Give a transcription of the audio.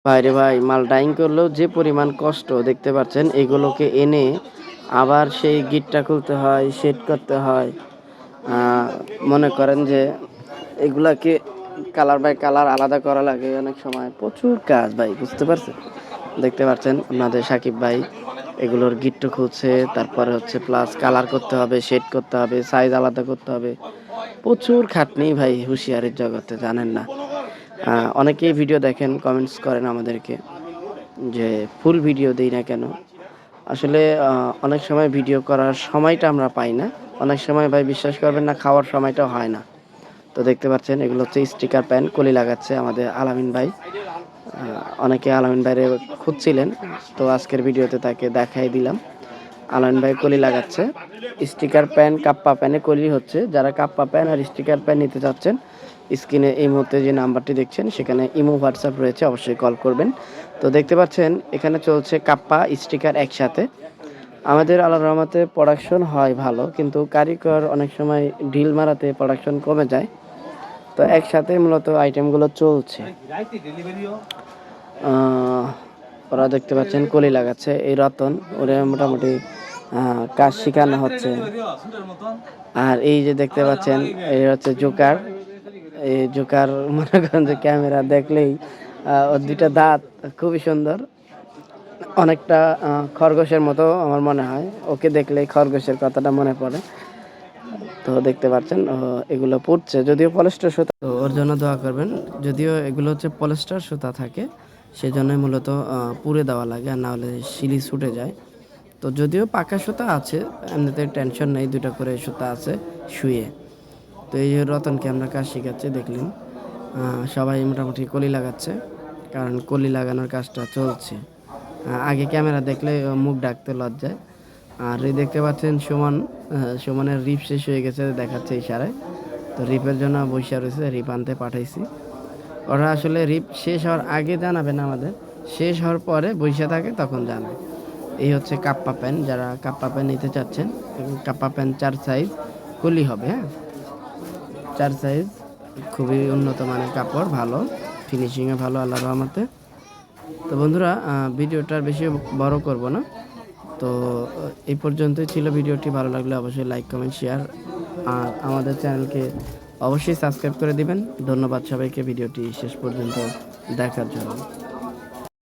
ভাইরে ভাই, মাল ডাইং করলেও যে পরিমাণ কষ্ট দেখতে পাচ্ছেন, এগুলোকে এনে আবার সেই গিটটা খুলতে হয়, সেট করতে হয়। আ মনে করেন যে এগুলাকে কালার বাই কালার আলাদা করা লাগে অনেক সময়। প্রচুর কাজ ভাই, বুঝতে পারছেন? দেখতে পাচ্ছেন আপনাদের সাকিব ভাই এগুলোর গিট্টু খুলছে, তারপরে হচ্ছে প্লাস কালার করতে হবে, শেড করতে হবে, সাইজ আলাদা করতে হবে। প্রচুর খাটনি ভাই হুঁশিয়ারির জগতে, জানেন না? অনেকেই ভিডিও দেখেন, কমেন্টস করেন আমাদেরকে যে ফুল ভিডিও দেই না কেন? আসলে অনেক সময় ভিডিও করার সময়টা আমরা পাই না। অনেক সময় ভাই বিশ্বাস করবেন না, খাওয়ার সময়টাও হয় না। তো দেখতে পাচ্ছেন এগুলো হচ্ছে স্টিকার প্যান কলি লাগাচ্ছে আমাদের আলামিন ভাই। অনেকে আলামিন ভাইরে খুঁজছিলেন, তো আজকের ভিডিওতে তাকে দেখাই দিলাম। আলামিন ভাই কলি লাগাচ্ছে। স্টিকার প্যান, কাপ্পা প্যানে কলি হচ্ছে। যারা কাপ্পা প্যান আর স্টিকার প্যান নিতে চাচ্ছেন, স্ক্রিনে এই মুহূর্তে যে নাম্বারটি দেখছেন সেখানে ইমো, হোয়াটসঅ্যাপ রয়েছে, অবশ্যই কল করবেন। তো দেখতে পাচ্ছেন এখানে চলছে কাপ্পা, স্টিকার একসাথে। আমাদের আল্লাহর রহমতে প্রোডাকশন হয় ভালো, কিন্তু কারিগর অনেক সময় ঢিল মারাতে প্রোডাকশন কমে যায়। তো একসাথে মূলত আইটেমগুলো চলছে। আহ, ওরা দেখতে পাচ্ছেন কলি লাগাচ্ছে, এই রতন ওরে মোটামুটি কাজ শেখানো হচ্ছে। আর এই যে দেখতে পাচ্ছেন এই হচ্ছে জোকার। এই জোকার মনে করেন যে ক্যামেরা দেখলেই ওর দুইটা দাঁত খুবই সুন্দর, অনেকটা খরগোশের মতো আমার মনে হয়। ওকে দেখলেই খরগোশের কথাটা মনে পড়ে। তো দেখতে পাচ্ছেন এগুলো পড়ছে, যদিও পলিস্টার সুতা, তো ওর জন্য দোয়া করবেন। যদিও এগুলো হচ্ছে পলিস্টার সুতা থাকে, সেজন্যই মূলত পুড়ে দেওয়া লাগে, আর না হলে শিলি ছুটে যায়। তো যদিও পাকা সুতা আছে, এমনিতে টেনশন নেই, দুটো করে সুতা আছে শুয়ে। তো এই যে রতনকে আমরা কাজ শিখাচ্ছি, দেখলেন সবাই মোটামুটি কলি লাগাচ্ছে, কারণ কলি লাগানোর কাজটা চলছে। আগে ক্যামেরা দেখলে মুখ ডাকতে লজ্জায়। আর এই দেখতে পাচ্ছেন সুমনের রিপ শেষ হয়ে গেছে, দেখাচ্ছে ইশারায়। তো রিপের জন্য বৈশা রয়েছে, রিপ আনতে পাঠাইছি। ওরা আসলে রিপ শেষ হওয়ার আগে জানাবে না আমাদের, শেষ হওয়ার পরে বৈশা থাকে তখন জানায়। এই হচ্ছে কাপ্পা প্যান, যারা কাপ্পা প্যান নিতে চাচ্ছেন, কাপ্পা প্যান 4 সাইজ কলি হবে। হ্যাঁ, 4 সাইজ, খুবই উন্নত মানের কাপড়, ভালো ফিনিশিংয়ে ভালো আল্লাহর রহমতে। তো বন্ধুরা, ভিডিওটা বেশি বড় করব না। তো এই পর্যন্তই ছিল ভিডিওটি। ভালো লাগলে অবশ্যই লাইক, কমেন্ট, শেয়ার, আর আমাদের চ্যানেলকে অবশ্যই সাবস্ক্রাইব করে দিবেন। ধন্যবাদ সবাইকে ভিডিওটি শেষ পর্যন্ত দেখার জন্য।